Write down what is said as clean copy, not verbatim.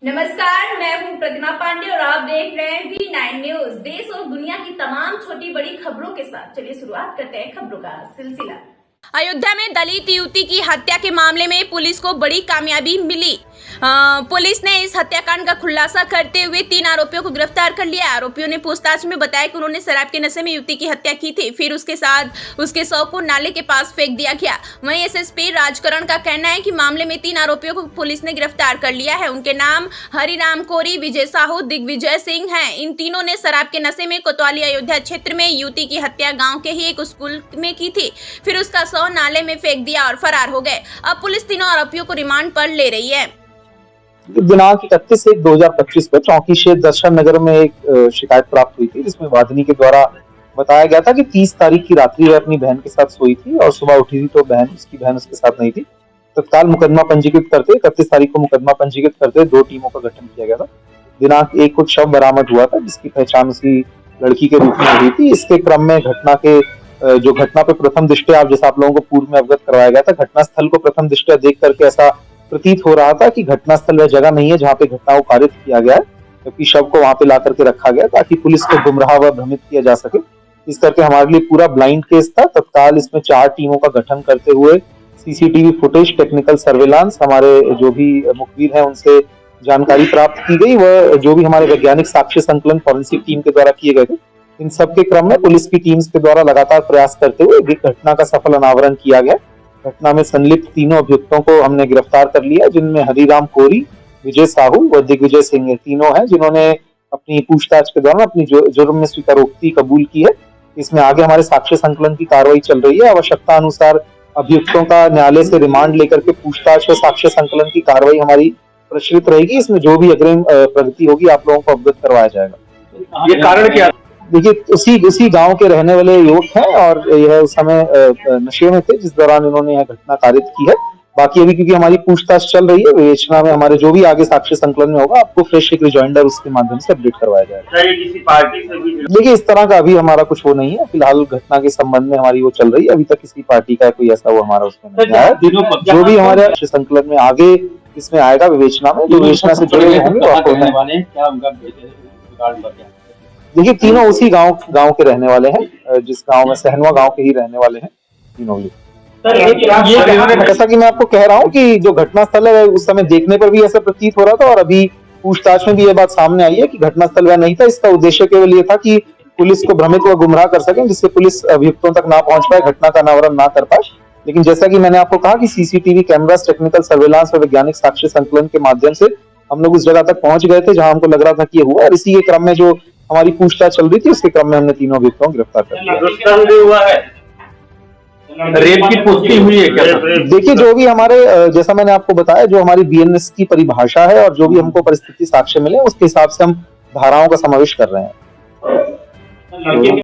नमस्कार, मैं हूं प्रतिमा पांडे और आप देख रहे हैं V9 न्यूज। देश और दुनिया की तमाम छोटी बड़ी खबरों के साथ चलिए शुरुआत करते हैं खबरों का सिलसिला। अयोध्या में दलित युवती की हत्या के मामले में पुलिस को बड़ी कामयाबी मिली। पुलिस ने इस हत्याकांड का खुलासा करते हुए 3 आरोपियों को गिरफ्तार कर लिया। आरोपियों ने पूछताछ में बताया कि उन्होंने शराब के नशे में युवती की हत्या की थी, फिर उसके साथ उसके शव को नाले के पास फेंक दिया गया। वहीं एसएसपी राजकरण का कहना है कि मामले में 3 आरोपियों को पुलिस ने गिरफ्तार कर लिया है। उनके नाम हरिराम कोरी, विजय साहू, दिग्विजय सिंह हैं। इन तीनों ने शराब के नशे में कोतवाली अयोध्या क्षेत्र में युवती की हत्या गाँव के ही एक स्कूल में की थी, फिर उसका शव नाले में फेंक दिया और फरार हो गए। अब पुलिस तीनों आरोपियों को रिमांड पर ले रही है। दिनांक 31/1/2025 को चौकी क्षेत्र दर्शन नगर में एक शिकायत प्राप्त हुई थी, जिसमें वादिनी के द्वारा बताया गया था कि 30 तारीख की रात्रि वह अपनी बहन के साथ सोई थी और सुबह उठी थी तो उसकी बहन उसके साथ नहीं थी। तत्काल मुकदमा पंजीकृत करते 31 तारीख को मुकदमा पंजीकृत करते 2 टीमों का गठन किया गया था। दिनांक 1 को शव बरामद हुआ था, जिसकी पहचान उसी लड़की के रूप में हुई थी। इसके क्रम में घटना पे प्रथम दृष्टया जैसा आप लोगों को पूर्व में अवगत करवाया गया था, घटनास्थल को प्रथम दृष्टया देख करके ऐसा प्रतीत हो रहा था कि घटनास्थल वह जगह नहीं है जहां पे घटना को कारित किया गया है, जबकि शव को वहां पे ला करके रखा गया ताकि पुलिस को गुमराह व भ्रमित किया जा सके। इस करके हमारे लिए पूरा ब्लाइंड केस था। तत्काल इसमें 4 टीमों का गठन करते हुए सीसीटीवी फुटेज, टेक्निकल सर्वेलांस, हमारे जो भी मुखबिर हैं उनसे जानकारी प्राप्त की गई, वह जो भी हमारे वैज्ञानिक साक्ष्य संकलन फॉरेंसिक टीम के द्वारा किए गए थे। इन सबके क्रम में पुलिस की टीम्स के द्वारा लगातार प्रयास करते हुए घटना का सफल अनावरण किया गया। घटना में संलिप्त तीनों अभियुक्तों को हमने गिरफ्तार कर लिया, जिनमें हरिराम कोरी, विजय साहू व दिग्विजय सिंह तीनों हैं, जिन्होंने अपनी पूछताछ के दौरान अपनी जुर्म में स्वीकारोक्ति कबूल की है। इसमें आगे हमारे साक्ष्य संकलन की कार्रवाई चल रही है। आवश्यकता अनुसार अभियुक्तों का न्यायालय से रिमांड लेकर के पूछताछ व साक्ष्य संकलन की कार्रवाई हमारी प्रचलित रहेगी। इसमें जो भी अग्रिम प्रगति होगी आप लोगों को अवगत करवाया जाएगा। ये कारण क्या? देखिए, उसी गांव के रहने वाले युवक हैं और यह उस समय नशे में थे जिस दौरान इन्होंने यह घटना कारित की है। बाकी अभी क्योंकि हमारी पूछताछ चल रही है, विवेचना में हमारे जो भी आगे साक्ष्य संकलन में होगा आपको फ्रेश एक रिजॉइंडर उसके माध्यम से अपडेट करवाया जाएगा। किसी पार्टी से भी? देखिए, इस तरह का अभी हमारा कुछ वो नहीं है। फिलहाल घटना के संबंध में हमारी वो चल रही है। अभी तक किसी पार्टी का कोई ऐसा वो हमारा उसमें नहीं आया। जो भी हमारे साक्ष्य संकलन में आगे इसमें आएगा विवेचना में, जो विवेचना से जुड़े होंगे देखिए, तीनों उसी गांव के रहने वाले हैं, जिस गांव में सहनवा गांव के ही रहने वाले हैं तीनों भी। जैसा कि मैं आपको कह रहा हूं कि जो घटनास्थल है उस समय देखने पर भी ऐसा प्रतीत हो रहा था और अभी पूछताछ में भी यह बात सामने आई है कि घटनास्थल वह नहीं था। इसका उद्देश्य केवल ये था कि पुलिस को भ्रमित व गुमराह कर सकें, जिससे पुलिस अभियुक्तों तक ना पहुंच पाए, घटना का अनावरण ना कर पाए। लेकिन जैसा कि मैंने आपको कहा कि सीसीटीवी कैमरास, टेक्निकल सर्वेलांस और वैज्ञानिक साक्ष्य संकलन के माध्यम से हम लोग उस जगह तक पहुंच गए थे जहां हमको लग रहा था कि ये हुआ, और इसी के क्रम में जो हमारी पूछताछ चल रही थी उसके क्रम में हमने तीनों अभियुक्तों को गिरफ्तार कर लिया। रेप की पुष्टि हुई है क्या? देखिए, जो भी हमारे जैसा मैंने आपको बताया, जो हमारी बीएनएस की परिभाषा है और जो भी हमको परिस्थिति साक्ष्य मिले उसके हिसाब से हम धाराओं का समावेश कर रहे हैं।